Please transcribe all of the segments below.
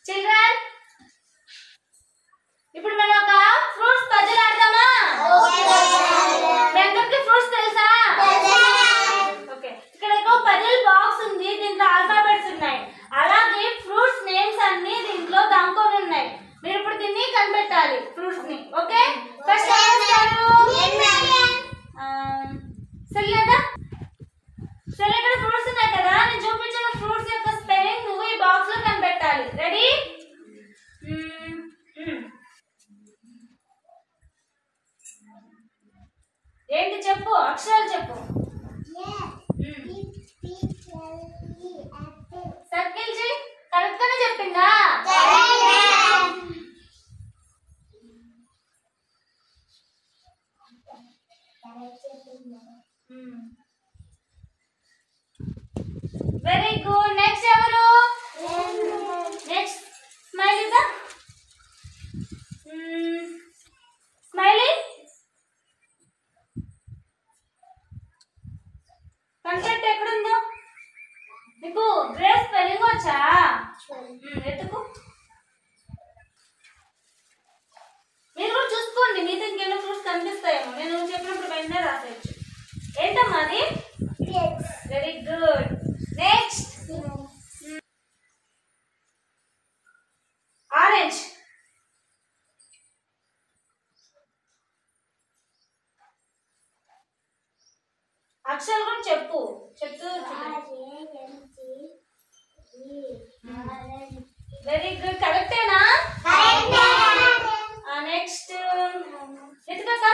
Children ఇప్పుడు మనం ఒక ఫ్రూట్స్ పజిల్ ఆడదామా? మీ అందరికి ఫ్రూట్స్ తెలుసా? ఓకే, ఇక్కడ ఒక పజిల్ బాక్స్ ఉంది, దీంట్లో ఆల్ఫాబెట్స్ ఉన్నాయి. అలాగే ఫ్రూట్స్ నేమ్స్ అన్ని దీంట్లో దాంకొని ఉన్నాయి. మీరు ఇప్పుడు దీన్ని కనిపెట్టాలి ఫ్రూట్స్ ని. ఓకే, ఫస్ట్ సెల్లదా సెల్ ఇక్కడ ఫ్రూట్స్ ఉన్నాయి కదా, నేను చూపించిన ఫ్రూట్స్ యొక్క స్పెల్లింగ్ నువ్వు ఈ బాక్స్ లో కనిపెట్టాలి. రెడీ? ఏంటి చెప్పు, అక్షరాలు చెప్పు. సర్కిల్ చేయి. కరెక్ట్ గానే చెప్పిందా? Very good. నెక్స్ట్ ఎవరు? నెక్స్ట్ స్మైలీ దా. స్మైలీ కన్సెప్ట్ ఎక్కడుందో నీకు? డ్రెస్ స్పెల్లింగ్ వచ్చా? ఎత్తుకు. మీరు కూడా చూసుకోండి, మీతో ఇంకెన్నో ఫ్రూట్స్ కనిపిస్తాయేమో. నేను చెప్పినప్పుడు వెంటనే రాసేయచ్చు. ఏంటమ్మా అది? Very good. Next orange. అక్షరాలు కూడా చెప్పు, చెప్తూ. వెరీ గుడ్, కరెక్టేనా? నెక్స్ట్ రితికా.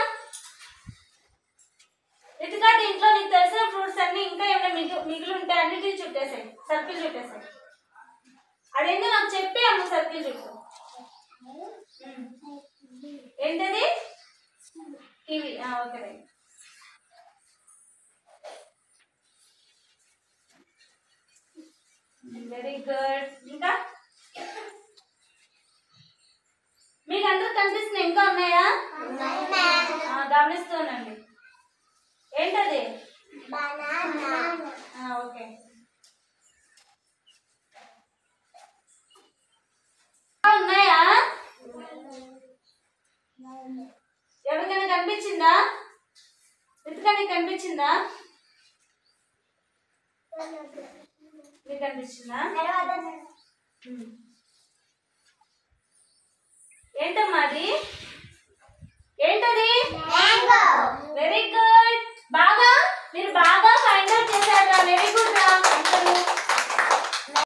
రితికా, దీంట్లో నీకు తెలిసిన ఫ్రూట్స్ అన్ని ఇంకా ఏమైనా మిగిలి ఉంటాయి, అన్నిటిని చుట్టేసాయి, సర్కిల్ చుట్టేసాయి. అదేంటో నాకు చెప్పి అమ్మ సర్కిల్ చుట్టూ. ఏంటది? Kiwi. Okay right. Very good. ఇంకా మీకు అందరూ కనిపిస్తున్నాయి? ఇంకా ఉన్నాయా? గమనిస్తూ ఉండండి. ఏంటది? ఓకే, ఉన్నాయా? ఎవరికైనా కనిపించిందా? రితికా నీకు కనిపించిందా? నీకు కనిపించిందా? ఏంటమ్మా అది? ఏంటది? Very good. బాగా మీరు బాగా ఫైండ్ అవుట్ చేశారా? వెరీ గుడ్ రా.